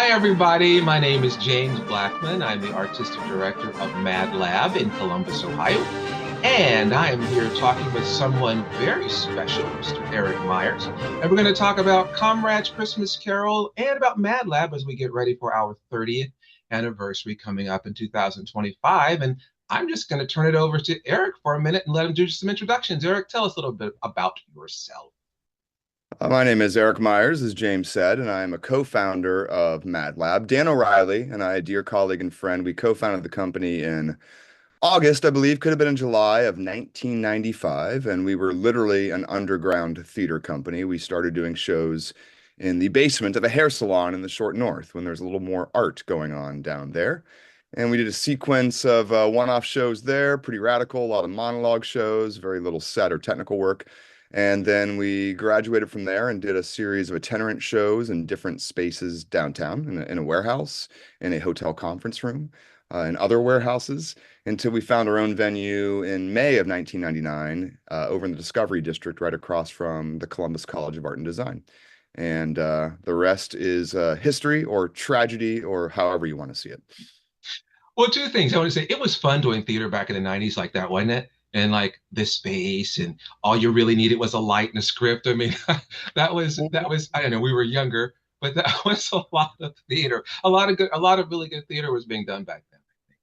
Hi, everybody. My name is James Blackmon. I'm the Artistic Director of MadLab in Columbus, Ohio. And I am here talking with someone very special, Mr. Eric Myers. And we're going to talk about Comrades Christmas Carol and about MadLab as we get ready for our 30th anniversary coming up in 2025. And I'm just going to turn it over to Eric for a minute and let him do some introductions. Eric, tell us a little bit about yourself. My name is Eric Myers, as James said, and I am a co-founder of MadLab. Dan O'Reilly and I, a dear colleague and friend, we co-founded the company in August, I believe, could have been in July of 1995, and we were literally an underground theater company. We started doing shows in the basement of a hair salon in the short north when there's a little more art going on down there. And we did a sequence of one-off shows there, pretty radical, a lot of monologue shows, very little set or technical work. And then we graduated from there and did a series of itinerant shows in different spaces downtown, in a warehouse, in a hotel conference room, in other warehouses, until we found our own venue in May of 1999 over in the Discovery District, right across from the Columbus College of Art and Design. And the rest is history or tragedy or however you want to see it. Well, two things. I want to say it was fun doing theater back in the 90s like that, wasn't it? And like this space and all you really needed was a light and a script. I mean, that was I don't know, we were younger, but that was a lot of theater. A lot of really good theater was being done back then.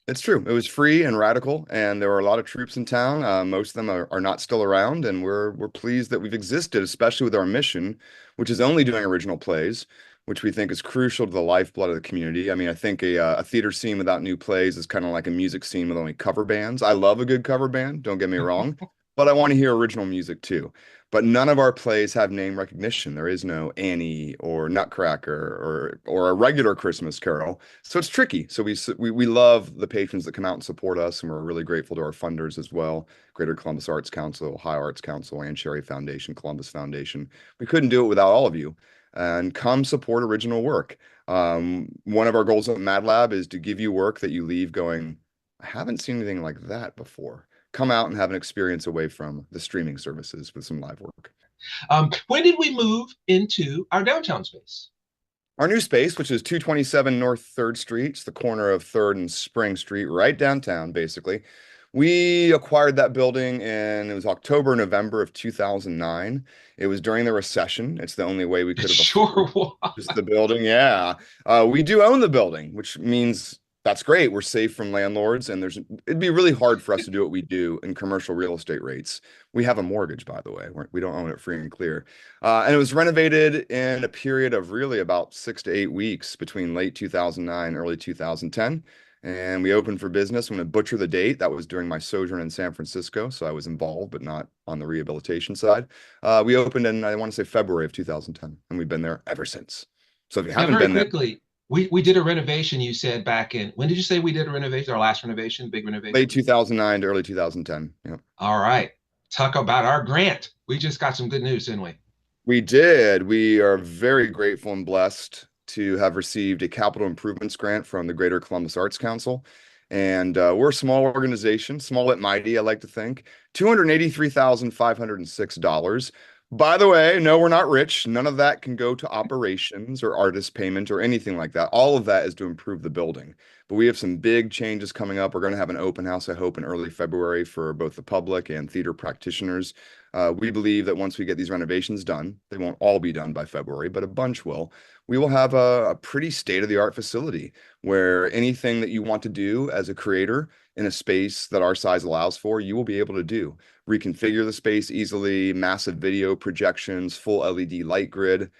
It's true. It was free and radical, and there were a lot of troops in town. Most of them are not still around, and we're pleased that we've existed, especially with our mission, which is only doing original plays, which we think is crucial to the lifeblood of the community. I mean, I think a theater scene without new plays is kind of like a music scene with only cover bands. I love a good cover band, don't get me wrong, but I want to hear original music too. But none of our plays have name recognition. There is no Annie or Nutcracker or a regular Christmas Carol. So it's tricky. So we love the patrons that come out and support us, and we're really grateful to our funders as well. Greater Columbus Arts Council, High Arts Council, and Cherry Foundation, Columbus Foundation. We couldn't do it without all of you. And come support original work. One of our goals at MadLab is to give you work that you leave going, I haven't seen anything like that before. Come out and have an experience away from the streaming services with some live work. When did we move into our downtown space? Our new space, which is 227 North 3rd Street, it's the corner of 3rd and Spring Street, right downtown, basically. We acquired that building in, it was October, November of 2009. It was during the recession. It's the only way we It could have sure afforded was. just the building. Yeah. We do own the building, which means that's great. We're safe from landlords, and it'd be really hard for us to do what we do in commercial real estate rates. We have a mortgage, by the way. We don't own it free and clear. And it was renovated in a period of really about 6 to 8 weeks between late 2009, early 2010. And we opened for business. I'm going to butcher the date. That was during my sojourn in San Francisco. So I was involved, but not on the rehabilitation side. We opened in, I want to say, February of 2010, and we've been there ever since. So if you Now, haven't very been there, quickly, we did a renovation, you said back in, when did you say we did a renovation? Our last renovation, big late renovation? 2009 to early 2010. Yeah. All right. Talk about our grant. We just got some good news, didn't we? We did. We are very grateful and blessed to have received a capital improvements grant from the Greater Columbus Arts Council. And we're a small organization, small but mighty, I like to think. $283,506. By the way, no, we're not rich. None of that can go to operations or artist payment or anything like that. All of that is to improve the building. But we have some big changes coming up. We're going to have an open house, I hope, in early February for both the public and theater practitioners. We believe that once we get these renovations done, they won't all be done by February, but a bunch will. We will have a pretty state-of-the-art facility where anything that you want to do as a creator in a space that our size allows for, you will be able to do. Reconfigure the space easily, massive video projections, full LED light grid.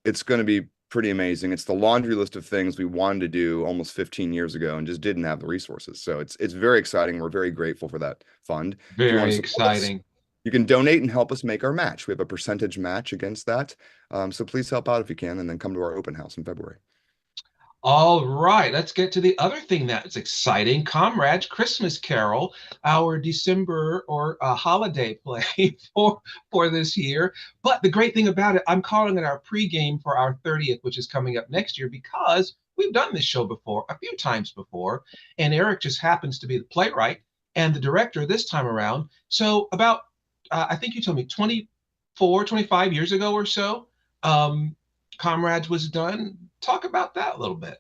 It's going to be pretty amazing. It's the laundry list of things we wanted to do almost 15 years ago and just didn't have the resources. So it's very exciting. We're very grateful for that fund. If you want Very to support us, exciting. you can donate and help us make our match. We have a percentage match against that. So please help out if you can, and then come to our open house in February. All right, let's get to the other thing that's exciting. Comrades Christmas Carol, our December or holiday play for this year. But the great thing about it, I'm calling it our pregame for our 30th, which is coming up next year, because we've done this show before, a few times before, and Eric just happens to be the playwright and the director this time around. So about, I think you told me 24, 25 years ago or so, um, Comrades was done. Talk about that a little bit.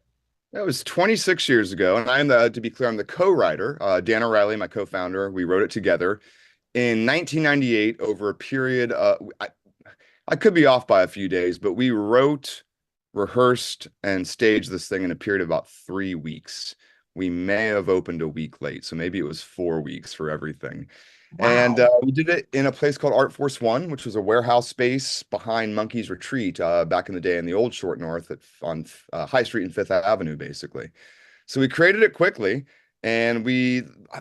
That was 26 years ago, and to be clear, I'm the co-writer. Dan O'Reilly, my co-founder, we wrote it together in 1998 over a period. I could be off by a few days, but we wrote, rehearsed, and staged this thing in a period of about 3 weeks. We may have opened a week late, so maybe it was 4 weeks for everything. And Wow. we did it in a place called Art Force One, which was a warehouse space behind Monkey's Retreat back in the day in the old Short North on High Street and Fifth Avenue, basically. So we created it quickly, and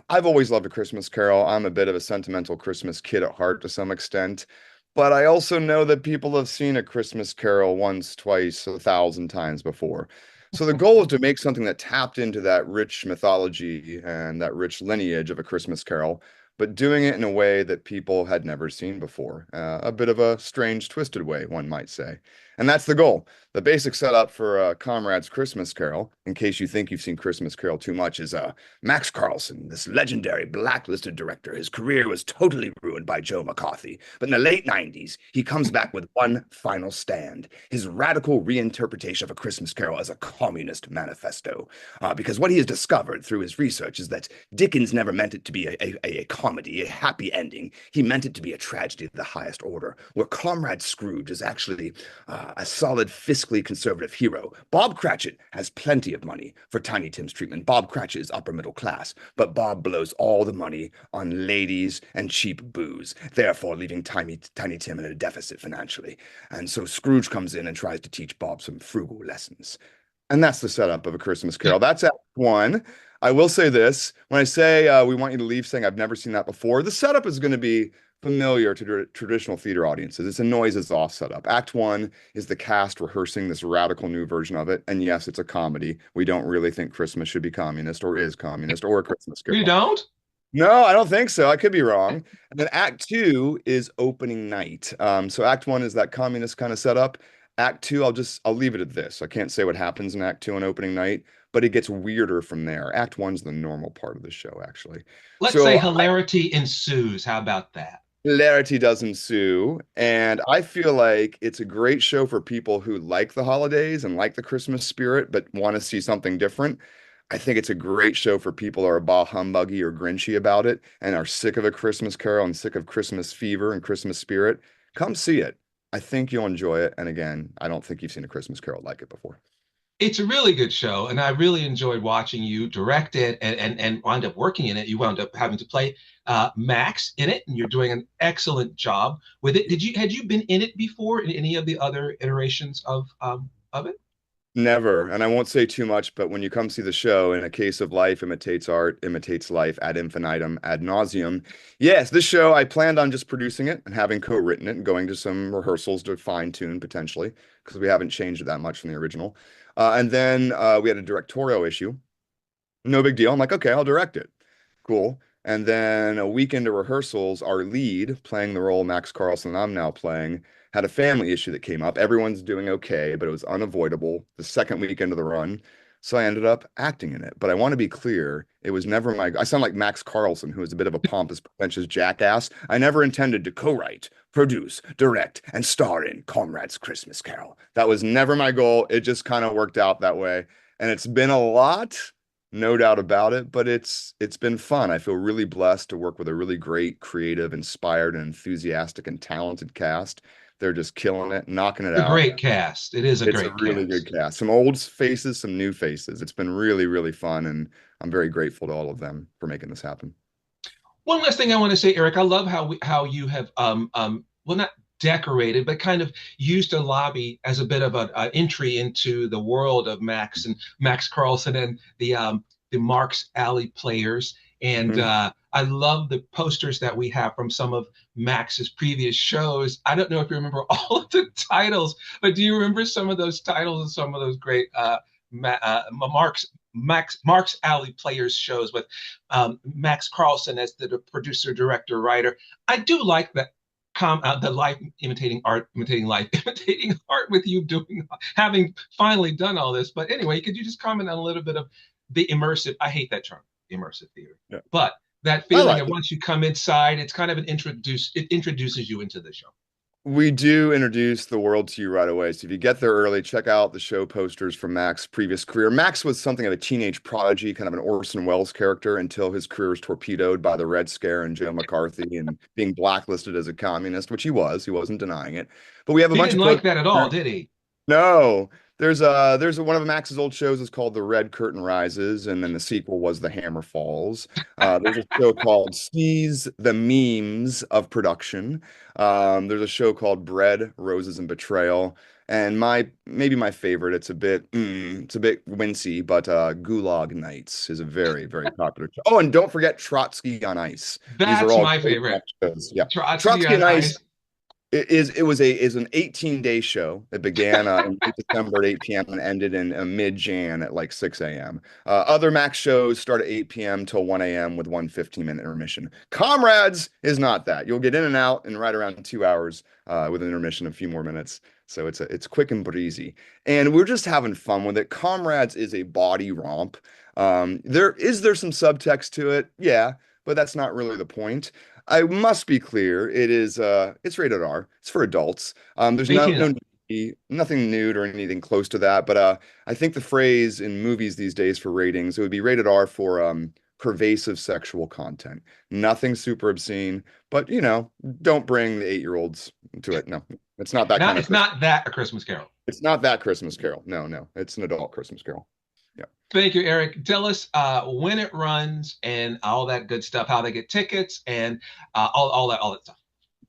I've always loved A Christmas Carol. I'm a bit of a sentimental Christmas kid at heart to some extent, but I also know that people have seen A Christmas Carol once, twice, 1,000 times before. So the goal is to make something that tapped into that rich mythology and that rich lineage of A Christmas Carol, but doing it in a way that people had never seen before. A bit of a strange, twisted way, one might say. And that's the goal. The basic setup for Comrades Christmas Carol, in case you think you've seen Christmas Carol too much, is Max Carlson, this legendary blacklisted director. His career was totally ruined by Joe McCarthy. But in the late 90s, he comes back with one final stand, his radical reinterpretation of A Christmas Carol as a communist manifesto. Because what he has discovered through his research is that Dickens never meant it to be a comedy, a happy ending. He meant it to be a tragedy of the highest order, where Comrade Scrooge is actually a solid, fiscally conservative hero. Bob Cratchit has plenty of money for Tiny Tim's treatment. Bob Cratchit is upper middle class, but Bob blows all the money on ladies and cheap booze, therefore leaving Tiny Tim in a deficit financially. And so Scrooge comes in and tries to teach Bob some frugal lessons. And that's the setup of A Christmas Carol. That's Act One. I will say this. When I say we want you to leave saying I've never seen that before, the setup is going to be familiar to traditional theater audiences. It's a noises off setup. Act One is the cast rehearsing this radical new version of it. And yes, it's a comedy. We don't really think Christmas should be communist or is communist or A Christmas You Carol. don't? No, I don't think so. I could be wrong. And then Act Two is opening night. So Act One is that communist kind of setup. Act Two, I'll leave it at this. I can't say what happens in Act Two on opening night, but it gets weirder from there. Act One's the normal part of the show, actually. Let's say So hilarity ensues. How about that? hilarity does ensue, and I feel like it's a great show for people who like the holidays and like the Christmas spirit, but want to see something different. I think it's a great show for people who are bah humbuggy or grinchy about it and are sick of A Christmas Carol and sick of Christmas fever and Christmas spirit. Come see it. I think you'll enjoy it. And again, I don't think you've seen A Christmas Carol like it before. It's a really good show, and I really enjoyed watching you direct it and wind up working in it. You wound up having to play Max in it, and you're doing an excellent job with it. Had you been in it before in any of the other iterations of it? Never, and I won't say too much, but when you come see the show, in a case of life imitates art, imitates life ad infinitum, ad nauseum. Yes, this show, I planned on just producing it and having co-written it and going to some rehearsals to fine tune potentially, because we haven't changed it that much from the original. And then we had a directorial issue. No big deal. I'm like, okay, I'll direct it. Cool. And then a week into rehearsals, our lead, playing the role Max Carlson I'm now playing, had a family issue that came up. Everyone's doing okay, but it was unavoidable the second weekend of the run. So I ended up acting in it. But I want to be clear, it was never I sound like Max Carlson, who is a bit of a pompous, pretentious jackass. I never intended to co-write, produce, direct, and star in Comrades Christmas Carol. That was never my goal. It just kind of worked out that way. And it's been a lot, no doubt about it, but it's been fun. I feel really blessed to work with a really great, creative, inspired, and enthusiastic and talented cast. They're just killing it, knocking it A out. great cast. It is a It's a great really good cast. cast. Some old faces, some new faces. It's been really, really fun, and I'm very grateful to all of them for making this happen. One last thing I want to say, Eric, I love how you have well, not decorated, but kind of used a lobby as a bit of an entry into the world of Max and Max Carlson and the Marx Alley players. And Mhm. I love the posters that we have from some of Max's previous shows. I don't know if you remember all of the titles, but do you remember some of those titles and some of those great Marx Alley players shows with Max Carlson as the producer, director, writer? I do like that the life imitating art, imitating life, imitating art with you doing, having finally done all this. But anyway, could you just comment on a little bit of the immersive? I hate that term, immersive theater, Yeah. but that I feeling like of it. once you come inside, it's kind of it introduces you into the show. We do introduce the world to you right away. So if you get there early, check out the show posters from Mac's previous career. Max was something of a teenage prodigy, kind of an Orson Welles character until his career was torpedoed by the Red Scare and Joe McCarthy and being blacklisted as a communist, which he was. He wasn't denying it. But we have a He bunch didn't of like that at all, posters. did he? No, one of Max's old shows is called The Red Curtain Rises, and then the sequel was The Hammer Falls. There's a show called Seize the Memes of Production. There's a show called Bread, Roses, and Betrayal. And maybe my favorite, it's a bit wincy, but Gulag Nights is a very, very popular show. Oh, and don't forget Trotsky on Ice. These are That's all my great favorite. shows. Yeah. Trotsky Trotsky on on Ice Ice. is an 18-day show that began in late December at 8 p.m. and ended in mid-Jan at like 6 a.m. Other Max shows start at 8 p.m. till 1 a.m. with one 15-minute intermission. Comrades is not that. You'll get in and out in right around 2 hours with an intermission of a few more minutes. So it's quick and breezy. And we're just having fun with it. Comrades is a body romp. There some subtext to it? Yeah, but that's not really the point. I must be clear, it's rated R. It's for adults. There's 18 and up. nothing nude or anything close to that, but I think the phrase in movies these days for ratings, it would be rated R for pervasive sexual content. Nothing super obscene, but don't bring the 8-year-olds to it. No, it's not that kind of It's Christmas. not that a Christmas Carol. It's not that Christmas Carol. No, no, it's an adult Christmas Carol. Yeah. Thank you, Eric. Tell us when it runs and all that good stuff, how they get tickets and all that stuff.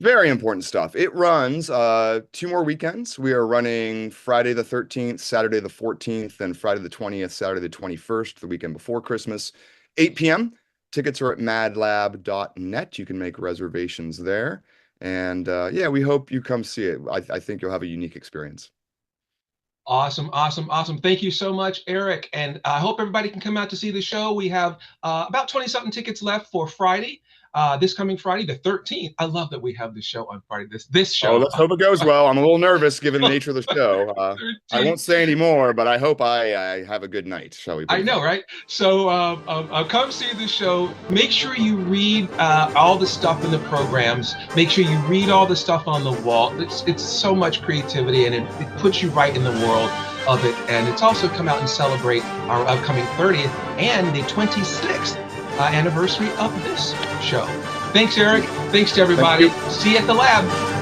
Very important stuff. It runs 2 more weekends. We are running Friday the 13th, Saturday the 14th, and Friday the 20th, Saturday the 21st, the weekend before Christmas, 8 p.m. Tickets are at madlab.net. You can make reservations there. And yeah, we hope you come see it. I think you'll have a unique experience. Awesome, awesome, awesome. Thank you so much, Eric. And I hope everybody can come out to see the show. We have about 20 something tickets left for Friday, this coming Friday, the 13th. I love that we have this show on Friday, this Oh, show. let's hope it goes well. I'm a little nervous given the nature of the show. I 13th. won't say any more, but I hope I have a good night, shall we put I it know, that way? right? So come see the show. Make sure you read all the stuff in the programs. Make sure you read all the stuff on the wall. It's so much creativity, and it puts you right in the world of it. And it's also come out and celebrate our upcoming 30th and the 26th anniversary of this show. Thanks, Eric. Thanks to Thank everybody. you. See you at the lab.